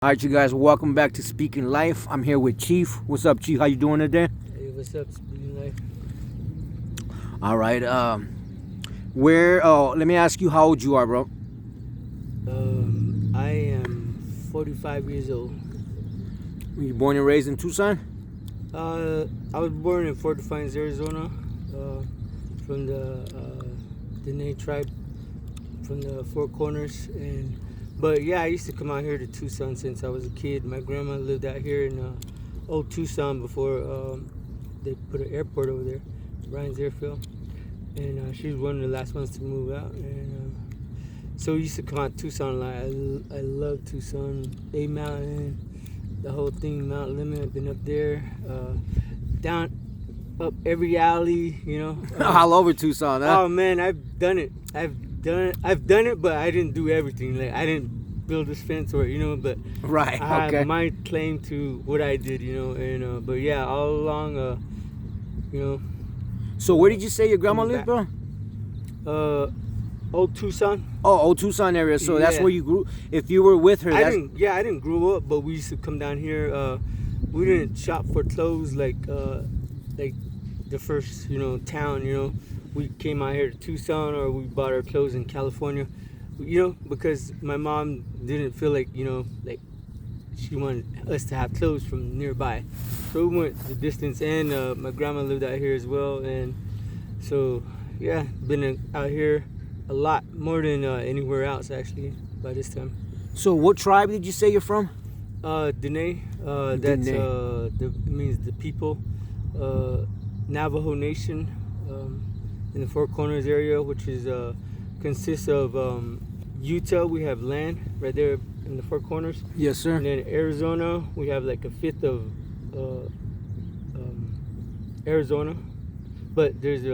All right, you guys, welcome back to Speaking Life. I'm here with Chief. What's up, Chief? How you doing today? Hey, what's up, Speaking Life? All right. Let me ask you how old you are, bro. I am 45 years old. Were you born and raised in Tucson? I was born in Fort Defiance, Arizona, from the Dene tribe, from the Four Corners, but yeah, I used to come out here to Tucson since I was a kid. My grandma lived out here in old Tucson before they put an airport over there, Ryan's Airfield, and she was one of the last ones to move out. And so we used to come out to Tucson a lot. I love Tucson, A Mountain, the whole thing, Mount Lemon. I've been up there, down, up every alley, All over Tucson, huh? Oh man, I've done it, but I didn't do everything. Like I didn't build this fence or but Right. I Okay. have my claim to what I did, and but yeah, all along, So where did you say your grandma lived, bro? Old Tucson. Oh, old Tucson area. So that's Yeah. where you grew. If you were with her, I that's didn't grow up, but we used to come down here. We didn't shop for clothes like the first town. We came out here to Tucson, or we bought our clothes in California. Because my mom didn't feel like like she wanted us to have clothes from nearby, so we went the distance. And my grandma lived out here as well, and so yeah, been out here a lot more than anywhere else actually by this time. So what tribe did you say you're from? Dene, that's it means the people. Navajo Nation, in the Four Corners area, which is consists of Utah. We have land right there in the Four Corners. Yes, sir. And then Arizona, we have like a fifth of Arizona, but there's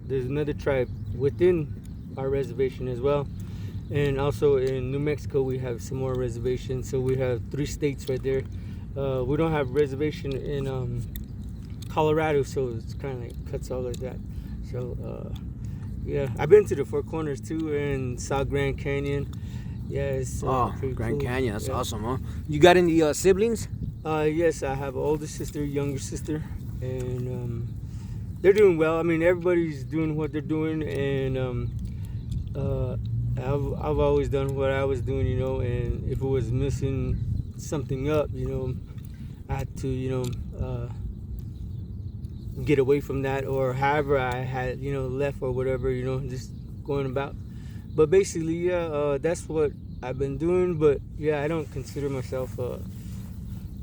another tribe within our reservation as well. And also in New Mexico, we have some more reservations. So we have 3 states right there. We don't have reservation in Colorado, so it's kind of like cuts all like that. So yeah, I've been to the Four Corners too and saw Grand Canyon. Yeah, it's pretty Grand cool. Canyon. That's Yeah. awesome, huh? You got any siblings? Yes, I have an older sister, younger sister, and they're doing well. I mean, everybody's doing what they're doing, and I've always done what I was doing, and if it was missing something up, I had to, get away from that, or however I had, left or whatever, just going about. But basically, yeah, that's what I've been doing. But yeah, I don't consider myself,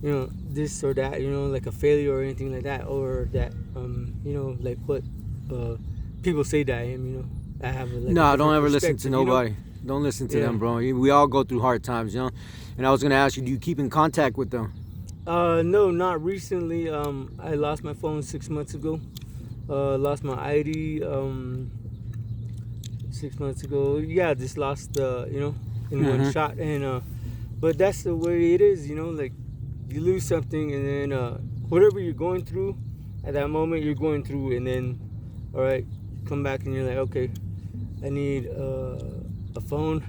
this or that, like a failure or anything like that, or that, like what people say that I am, I have like No, a don't ever different listen to perspective, nobody. Don't listen to Yeah. them, bro. We all go through hard times, And I was gonna ask you, do you keep in contact with them? No, not recently. I lost my phone 6 months ago. Lost my ID 6 months ago. Yeah, just lost in one shot. And but that's the way it is, like you lose something, and then whatever you're going through at that moment, you're going through, and then all right, you come back and you're like, okay, I need a phone.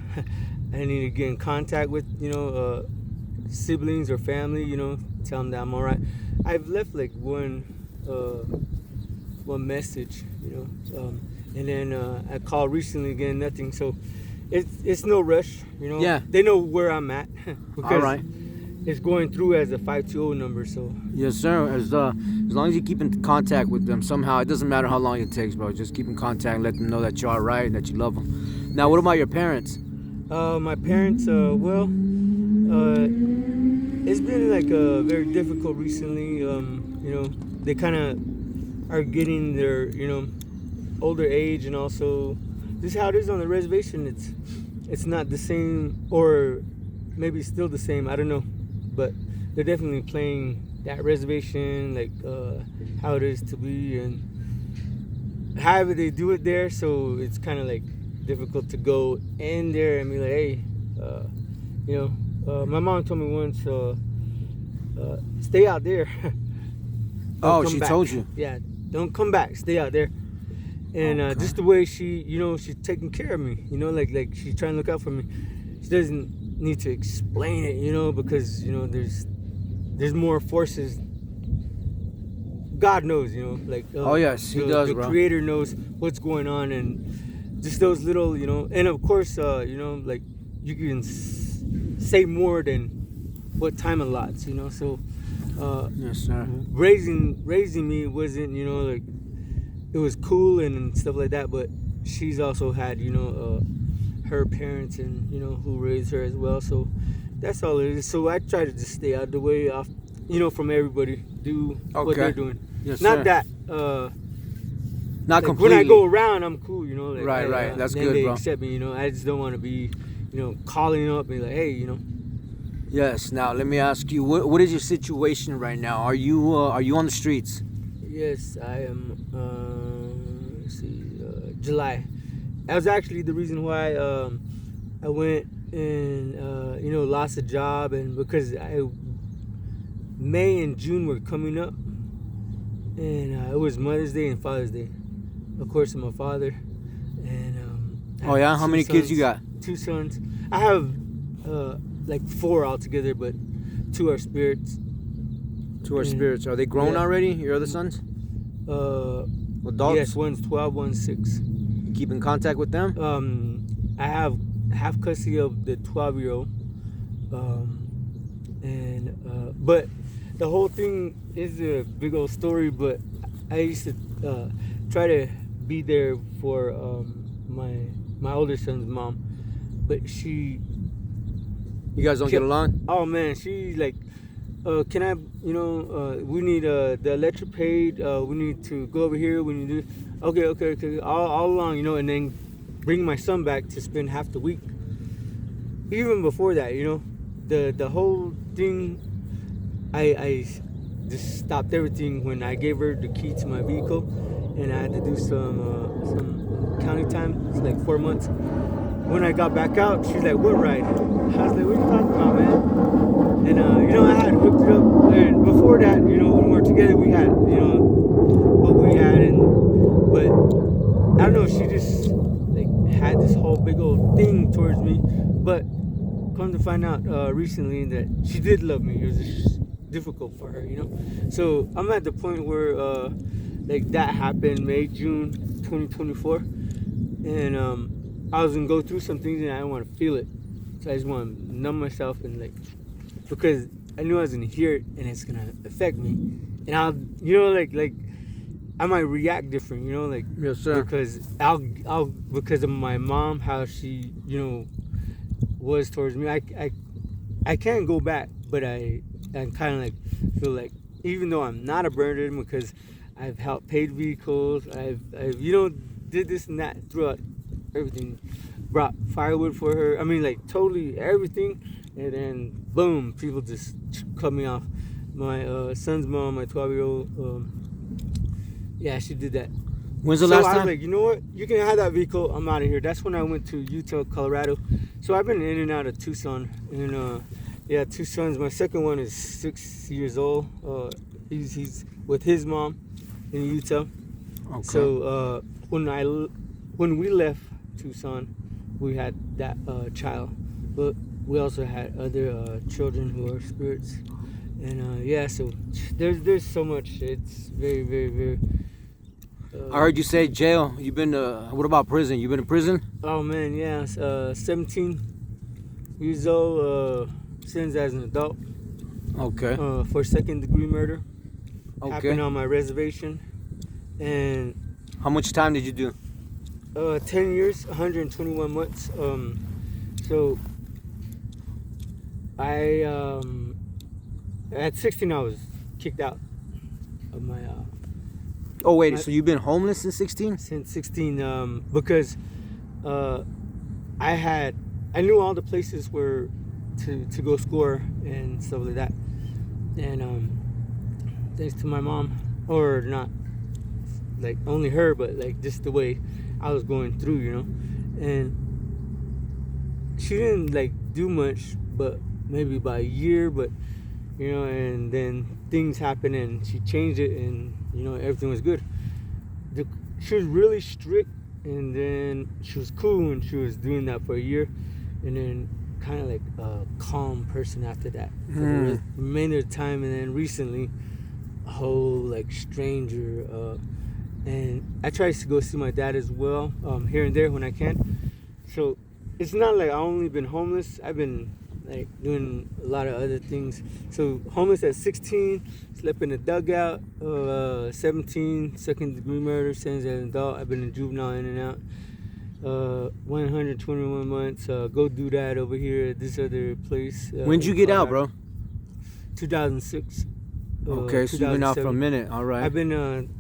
I need to get in contact with siblings or family, tell them that I'm all right. I've left like one message, and then I called recently again, nothing. So it's no rush, Yeah. They know where I'm at because All right. it's going through as a 520 number. So Yes, sir. As long as you keep in contact with them somehow, it doesn't matter how long it takes, bro. Just keep in contact and let them know that you're all right and that you love them. Now, what about your parents? my parents, it's been like very difficult recently. They kind of are getting their, older age, and also this is how it is on the reservation. It's not the same, or maybe still the same. I don't know, but they're definitely playing that reservation like how it is to be, and however they do it there. So it's kind of like difficult to go in there and be like, hey, my mom told me once, stay out there. Oh, Don't come she back. told you. Yeah, don't come back. Stay out there. And Okay. just the way she, she's taking care of me. Like she's trying to look out for me. She doesn't need to explain it, because there's more forces. God knows, like Oh yes, he does, the bro. Creator knows what's going on, and just those little, and of course, like you can say more than what time allots, so Yes, sir. raising me wasn't, like, it was cool and stuff like that, but she's also had, her parents and, who raised her as well. So that's all it is. So I try to just stay out of the way off, from everybody. Do what Okay. they're doing. Yes, Not sir. that, Not like completely. when I go around, I'm cool, like, Right, hey, right. That's then good, they bro. accept me, I just don't want to be, calling up and like, hey, Yes. Now let me ask you, what is your situation right now? Are you on the streets? Yes, I am. Let's see, July. That was actually the reason why I went and lost a job, and because May and June were coming up, and it was Mother's Day and Father's Day. Of course, I'm a father, and I Oh yeah. have How two many kids sons. you got? 2 sons. I have like 4 altogether, but 2 are spirits. 2 are Mm. spirits. Are they grown Yeah. already? Your other sons? Adults? Yes, one's 12, one's 6. You keep in contact with them? I have half custody of the 12-year-old, but the whole thing is a big old story. But I used to try to be there for my older son's mom, but she. You guys don't get along? Oh man, she like, can I? We need the electric paid. We need to go over here. We need to. Okay. All along, and then bring my son back to spend half the week. Even before that, the whole thing. I just stopped everything when I gave her the key to my vehicle, and I had to do some county time. It's like 4 months. When I got back out, she's like, "What ride?" I was like, "What are you talking about, man?" And I had hooked it up. And before that, when we were together, we had, what we had, but I don't know. She just like had this whole big old thing towards me. But come to find out recently that she did love me. It was just difficult for her, So I'm at the point where like that happened June 2024, and I was gonna go through some things and I didn't want to feel it, so I just want to numb myself and like, because I knew I was gonna hear it and it's gonna affect me, and I'll like I might react different, like, Yes, sir. because I'll because of my mom, how she was towards me. I can't go back, but I kind of like feel like, even though I'm not a burner, because I've helped paid vehicles, I've did this and that throughout everything, brought firewood for her. I mean, like totally everything, and then boom, people just cut me off. My son's mom, my 12-year-old, yeah, she did that. When's the So last I was time? like, you know what? You can have that vehicle. I'm out of here. That's when I went to Utah, Colorado. So I've been in and out of Tucson, and yeah, 2 sons. My second one is 6 years old. He's with his mom in Utah. Okay. So when we left Tucson, we had that child, but we also had other children who are spirits, and yeah. So there's so much. It's very, very, very. I heard you say jail. You've been what about prison? You been in prison? Oh man, yeah. 17 years old. Sentenced as an adult. Okay. For 2nd-degree murder. Okay. Happened on my reservation. And How much time did you do? 10 years, 121 months. So I at 16 I was kicked out of my Oh wait, so you've been homeless since 16? since 16 because I knew all the places where to go score and stuff like that, and thanks to my mom, or not like only her, but like just the way I was going through, and she didn't like do much, but maybe about a year, but and then things happened and she changed it, and everything was good. She was really strict, and then she was cool when she was doing that for a year, and then kind of like a calm person after that for the remainder of the time. And then recently, a whole like stranger. And I try to go see my dad as well, here and there when I can. So it's not like I've only been homeless. I've been like doing a lot of other things. So homeless at 16, slept in a dugout. 17, second-degree murder, sentenced as an adult. I've been in juvenile in and out. 121 months. Go do that over here at this other place. When'd you get out, bro? 2006. Okay, so you've been out for a minute. All right. I've been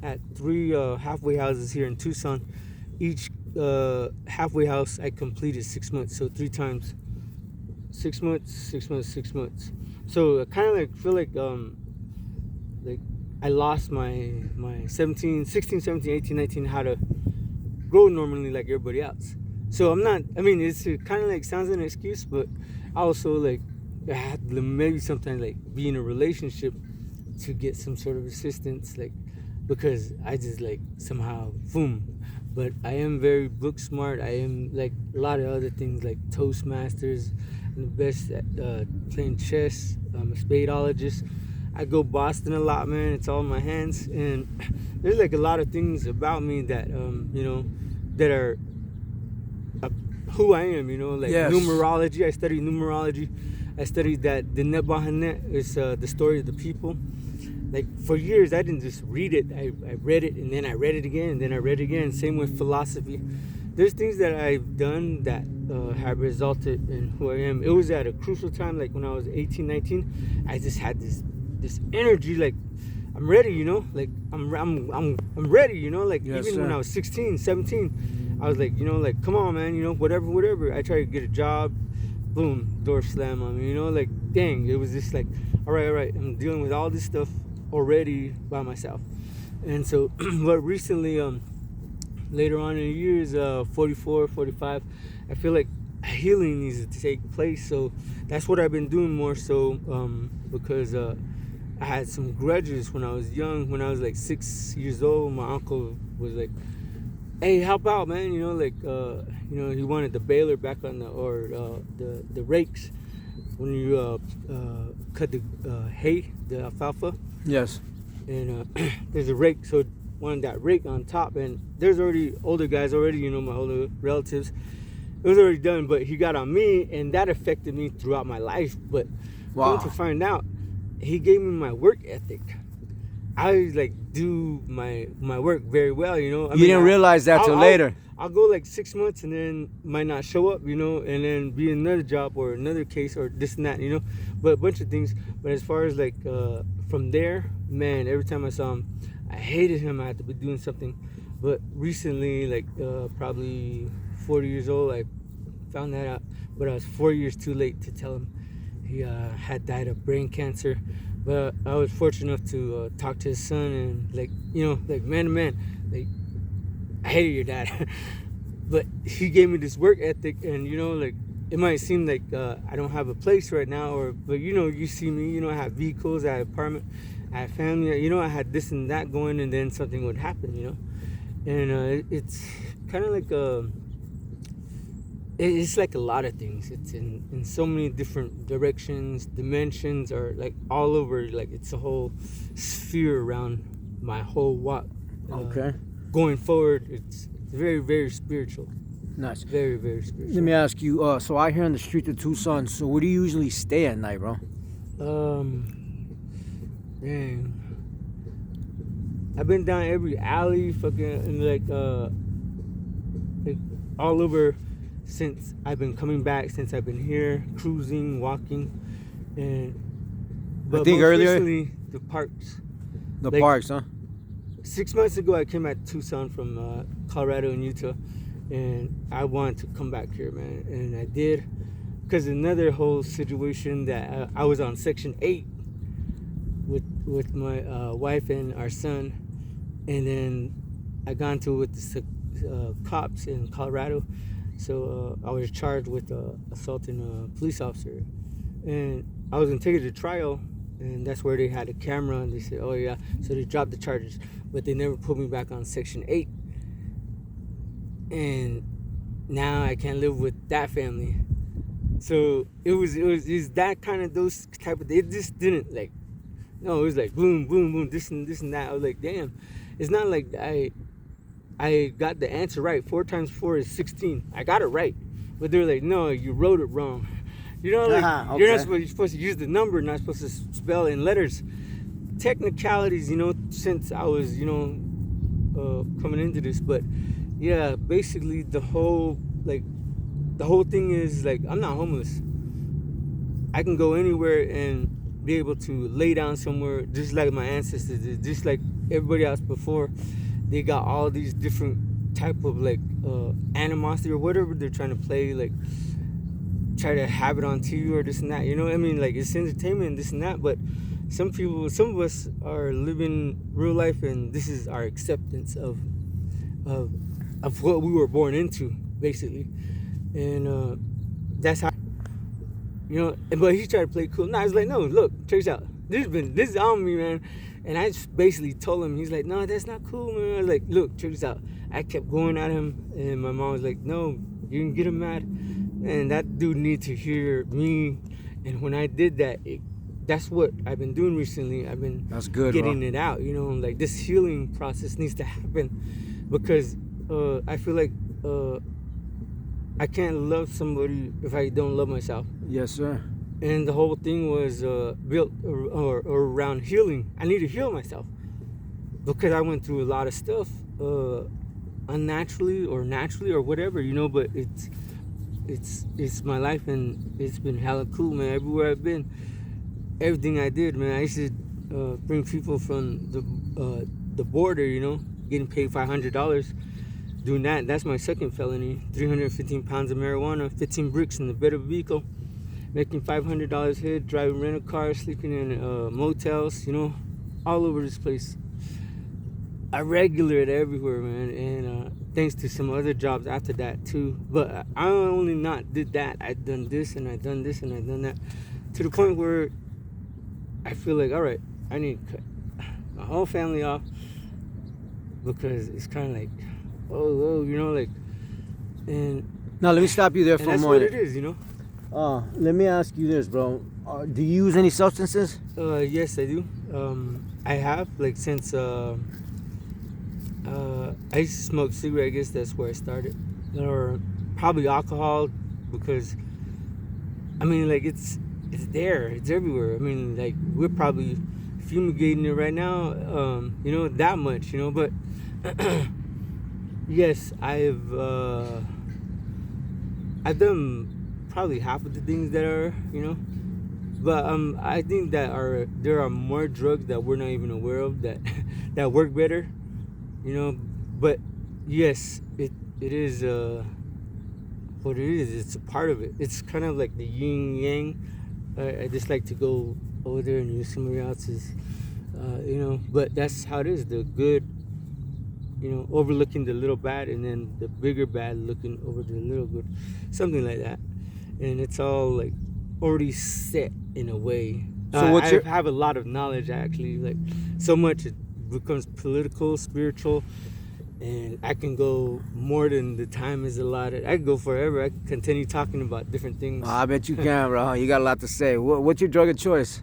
at 3 halfway houses here in Tucson. Each halfway house I completed 6 months, so 3 times. 6 months, 6 months, 6 months. So I kind of like feel like I lost my 16, 17, 18, 19 how to grow normally like everybody else. So I'm not. I mean, it's kind of like sounds an excuse, but I also like I had to maybe sometimes like be in a relationship to get some sort of assistance, like because I just like somehow boom. But I am very book smart. I am like a lot of other things like Toastmasters. I'm the best at playing chess. I'm a spadeologist. I go Boston a lot, man. It's all in my hands. And there's like a lot of things about me that that are who I am. Like numerology. I study numerology. I studied that the net behind net is the story of the people. Like for years, I didn't just read it. I read it, and then I read it again, and then I read it again. Same with philosophy. There's things that I've done that have resulted in who I am. It was at a crucial time, like when I was 18, 19. I just had this energy, like I'm ready, like I'm ready, like yes, even sir. When I was 16, 17, I was like, like come on, man, whatever. I tried to get a job, boom, door slam on me, like dang, it was just like, all right, I'm dealing with all this stuff already by myself. And so but recently later on in the years 44, 45, I feel like healing needs to take place. So that's what I've been doing more so because I had some grudges when I was young. When I was like 6 years old, my uncle was like, hey, help out, man, he wanted the baler back on the rakes when you cut the hay, the alfalfa. Yes. And there's a rake, so wanted that rake on top, and there's already older guys already, my older relatives. It was already done, but he got on me, and that affected me throughout my life. But wow. to find out, he gave me my work ethic. I like do my work very well, You didn't realize that till later. I'll go like 6 months and then might not show up, and then be another job or another case or this and that, but a bunch of things. But as far as like from there, man, every time I saw him, I hated him. I had to be doing something. But recently, like probably 40 years old, I found that out. But I was 4 years too late to tell him he had died of brain cancer. But I was fortunate enough to talk to his son and like man to man, like I hated your dad, but he gave me this work ethic, and like it might seem like I don't have a place right now, but you see me, I have vehicles, I have apartment, I have family, I had this and that going, and then something would happen, and it's kind of like it's like a lot of things. It's in so many different directions, dimensions, or like all over. Like it's a whole sphere around my whole walk. Okay. Going forward, it's very, very spiritual. Nice. Very, very spiritual. Let me ask you. So I hear on the street of Tucson. So where do you usually stay at night, bro? Man, I've been down every alley, fucking, and like all over. Since I've been coming back, since I've been here, cruising, walking, but I think earlier the parks. The parks, huh? 6 months ago, I came back to Tucson from Colorado and Utah, and I wanted to come back here, man, and I did, because another whole situation that I was on Section 8 with my wife and our son, and then I got into it with the cops in Colorado. So I was charged with assaulting a police officer, and I was gonna take it to trial, and that's where they had a camera, and they said, oh yeah, so they dropped the charges, but they never put me back on Section 8, and now I can't live with that family, So it's that kind of those type of. It just didn't like. No, it was like boom, boom, boom, this and that. I was like, damn. It's not like I got the answer right. 4 times 4 is 16. I got it right, but they're like, no, you wrote it wrong. You know, like Okay. you're supposed to use the number, not supposed to spell in letters. Technicalities, you know, since I was, you know, coming into this, but yeah, basically the whole thing is like I'm not homeless. I can go anywhere and be able to lay down somewhere, just like my ancestors did, just like everybody else before. They got all these different type of like animosity or whatever they're trying to play, like try to have it on TV or this and that. You know what I mean? Like it's entertainment and this and that, but some of us are living real life, and this is our acceptance of what we were born into, basically. And that's how, you know. But he tried to play cool. No, I was like, no, look, check this out. This is on me, man. And I just basically told him. He's like, no, that's not cool, man. I was like, look, check this out. I kept going at him, and my mom was like, no, you can get him mad. And that dude needs to hear me. And when I did that, that's what I've been doing recently. I've been getting it out. You know, like this healing process needs to happen, because I feel like I can't love somebody if I don't love myself. Yes, sir. And the whole thing was built or around healing. I need to heal myself because I went through a lot of stuff unnaturally or naturally or whatever, you know. But it's my life, and it's been hella cool, man. Everywhere I've been, everything I did, man. I used to bring people from the border, you know, getting paid $500. Doing that, that's my second felony. 315 pounds of marijuana, 15 bricks in the bed of a vehicle, making $500 a head, driving rental cars, sleeping in motels, you know, all over this place. I regular it everywhere, man, and thanks to some other jobs after that too. But I only not did that. I done this and I done this and I done that, to the point where I feel like, all right, I need to cut my whole family off, because it's kind of like, oh, you know, like, and now let me stop you there for a moment. That's what it is, you know. Let me ask you this, bro. Do you use any substances? Yes, I do. I have, like, since I used to smoke cigarette. I guess that's where I started, or probably alcohol, because I mean, like, it's there, it's everywhere. I mean, like, we're probably fumigating it right now, you know, that much, you know. But yes, I've done probably half of the things that are, you know. But I think that there are more drugs that we're not even aware of that work better, you know. But yes, it is what it is. It's a part of it. It's kind of like the yin yang. I just like to go over there and use somebody else's, you know. But that's how it is. The good, you know, overlooking the little bad, and then the bigger bad looking over the little good, something like that. And it's all like already set in a way. So I have a lot of knowledge, actually, like so much it becomes political, spiritual, and I can go more than the time is allotted. I can go forever. I can continue talking about different things. I bet you can, bro. You got a lot to say. What's your drug of choice?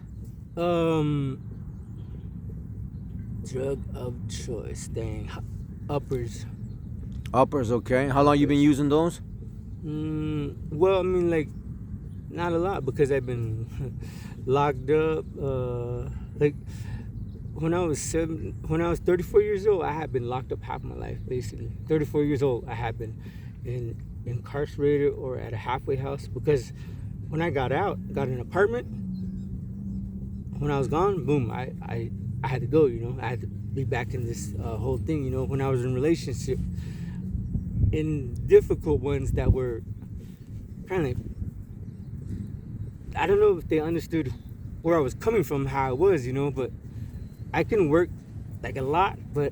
Drug of choice, dang. Uppers. Uppers, okay. How long you been using those? Well, I mean, like, not a lot, because I've been locked up. Like, when I was 34 years old, I had been locked up half my life, basically. 34 years old, I had been incarcerated or at a halfway house, because when I got out, got an apartment. When I was gone, boom, I had to go, you know. I had to be back in this whole thing, you know. When I was in relationship, in difficult ones that were kind of, I don't know if they understood where I was coming from, how I was, you know. But I can work like a lot, but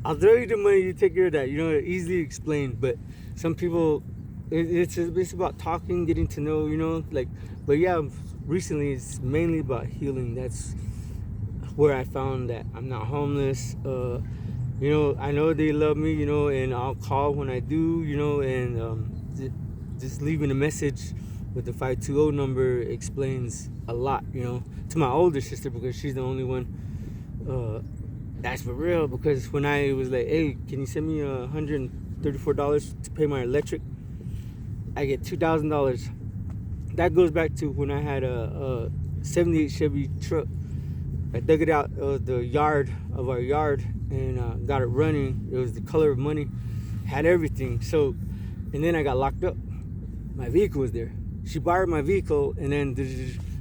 I'll throw you the money, you take care of that, you know. Easily explained. But some people, it's about talking, getting to know, you know, like. But yeah, recently it's mainly about healing. That's where I found that I'm not homeless. You know, I know they love me, you know, and I'll call when I do, you know, and just leaving a message with the 520 number explains a lot, you know, to my older sister, because she's the only one that's for real. Because when I was like, hey, can you send me $134 to pay my electric, I get $2,000. That goes back to when I had a 78 Chevy truck. I dug it out of the yard of our yard and got it running. It was the color of money, had everything. So, and then I got locked up. My vehicle was there. She borrowed my vehicle, and then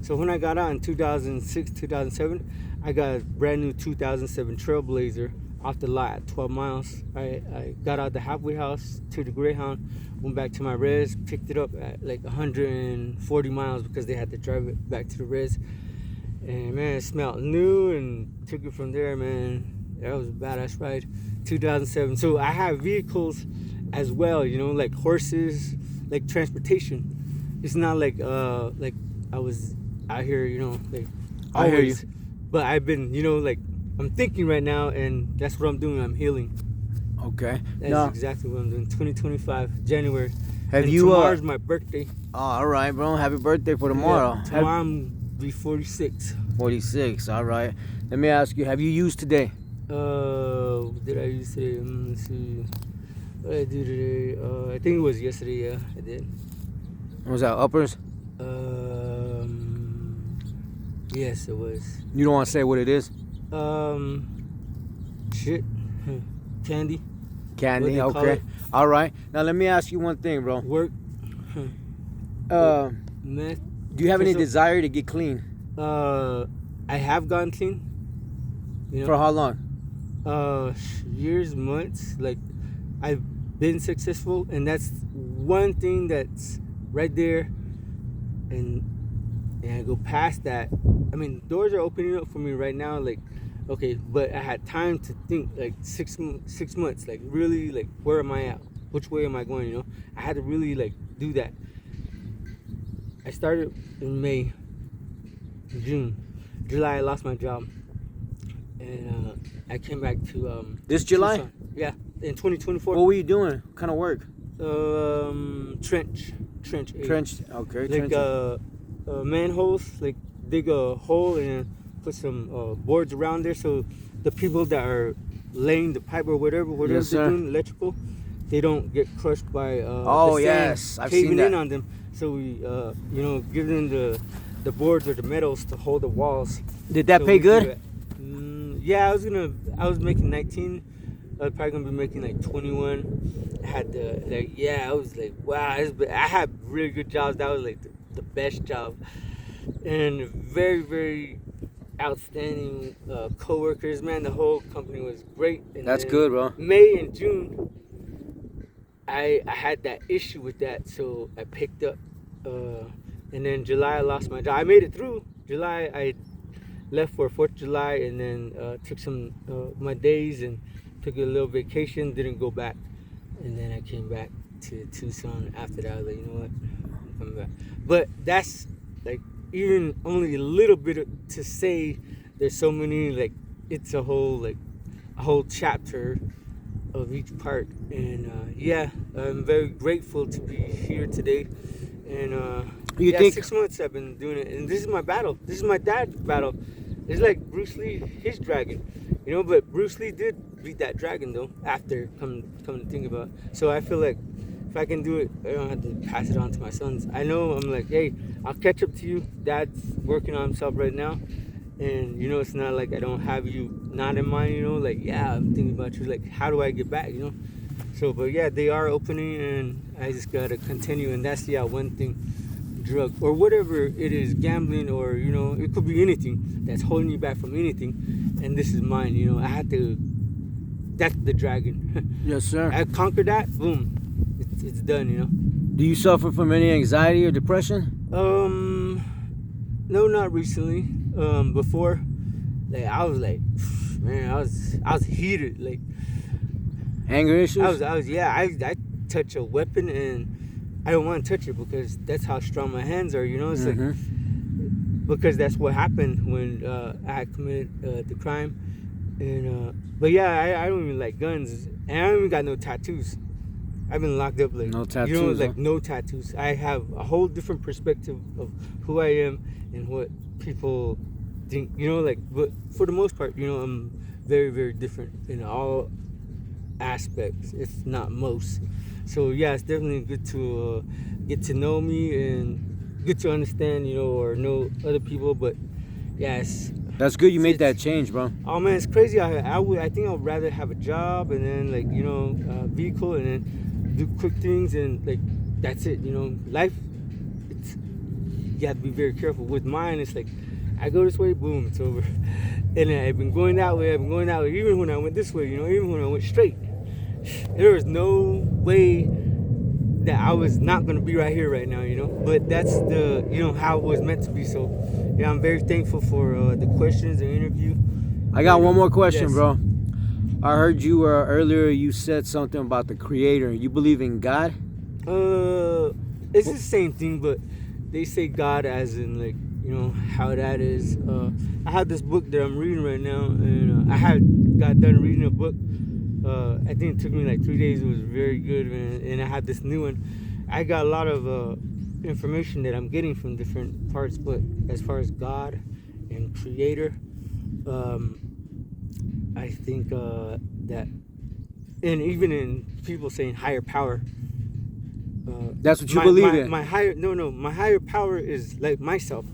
so when I got out in 2006, 2007, I got a brand new 2007 Trailblazer off the lot at 12 miles. I got out the halfway house to the Greyhound, went back to my res, picked it up at like 140 miles because they had to drive it back to the res. And man, it smelled new, and took it from there, man. That was a badass ride. 2007. So I have vehicles as well, you know, like horses, like transportation. It's not like I was out here, you know, like always. I hear you. But I've been, you know, like I'm thinking right now, and that's what I'm doing. I'm healing. Okay. That's exactly what I'm doing. 2025, January. Have and you? Tomorrow's my birthday. Oh, all right, bro. Happy birthday for tomorrow. Yeah, tomorrow I'm be 46. 46. All right. Let me ask you. Have you used today? What did I use today? Let's see. What did I do today? I think it was yesterday. Yeah, I did. Was that uppers? Yes, it was. You don't want to say what it is? Shit. Candy. Candy. What they call Okay. it. All right. Now let me ask you one thing, bro. Work. Meth. Do you have any desire to get clean? I have gotten clean. You know, For how long? Years, months. Like, I've been successful, and that's one thing that's right there. And I go past that. I mean, doors are opening up for me right now. Like, okay, but I had time to think. Like 6 months. Like, really, like, where am I at? Which way am I going? You know, I had to really like do that. I started in May, June, July. I lost my job, and I came back to This July? Tucson. Yeah, in 2024. What were you doing? What kind of work? Trench. Trench. Okay. Like trench. manholes. Like dig a hole and put some boards around there, so the people that are laying the pipe or whatever Yes, they're sir. doing electrical, they don't get crushed by Oh, the sand yes, I've caving seen that. in on them. So we you know, give them the boards or the metals to hold the walls. Did that So pay we do good? that. Yeah, I was making 19. I was probably gonna be making like 21. I had the like, yeah, I was like, wow. I had really good jobs. That was like the best job, and very, very outstanding co-workers. Man, the whole company was great. And That's then good, bro. May and June, I had that issue with that, so I picked up. And then July, I lost my job. I made it through July. I left for 4th of July, and then took some my days and took a little vacation. Didn't go back, and then I came back to Tucson after that. I was like, you know what, I'm coming back. But that's like even only a little bit to say. There's so many, like, it's a whole chapter of each part, and yeah, I'm very grateful to be here today. And You think 6 months I've been doing it, and this is my battle. This is my dad's battle. It's like Bruce Lee, his dragon, you know. But Bruce Lee did beat that dragon though. After come to think about it. So I feel like if I can do it, I don't have to pass it on to my sons. I know I'm like, hey, I'll catch up to you. Dad's working on himself right now, and you know, it's not like I don't have you not in mind. You know, like, yeah, I'm thinking about you. Like, how do I get back? You know. So, but yeah, they are opening, and I just gotta continue. And that's one thing, drug or whatever it is, gambling, or you know, it could be anything that's holding you back from anything. And this is mine. You know, I had to. That's the dragon. Yes, sir. I conquered that. Boom, it's done. You know. Do you suffer from any anxiety or depression? No, not recently. Before, like I was like, man, I was heated. Like Anger issues? I touch a weapon and I don't want to touch it because that's how strong my hands are. You know, it's like because that's what happened when I had committed the crime. And but yeah, I don't even like guns, and I don't even got no tattoos. I've been locked up like No you know, tattoos, like huh? no tattoos. I have a whole different perspective of who I am and what people think. You know, like, but for the most part, you know, I'm very, very different in all aspects, if not most. So yeah, it's definitely good to get to know me and good to understand, you know, or know other people. But yeah, That's good. You made that it's change, bro. oh man, it's crazy. I think I would rather have a job and then like you know vehicle and then do quick things and like that's it. You know, life. It's you have to be very careful. With mine, it's like I go this way, boom, it's over. And then I've been going that way. I've been going that way. Even when I went this way, you know, even when I went straight, there was no way that I was not gonna be right here right now, you know. But that's the you know how it was meant to be. So yeah, I'm very thankful for the questions, the interview. I got one more question, Yes. bro. I heard you earlier. You said something about the Creator. You believe in God? It's the same thing, but they say God as in like you know how that is. I have this book that I'm reading right now, and I had got done reading a book. I think it took me like 3 days. It was very good, man. And I had this new one. I got a lot of information that I'm getting from different parts, but as far as God and Creator, I think that, and even in people saying higher power. That's what you believe in. My higher my higher power is like myself.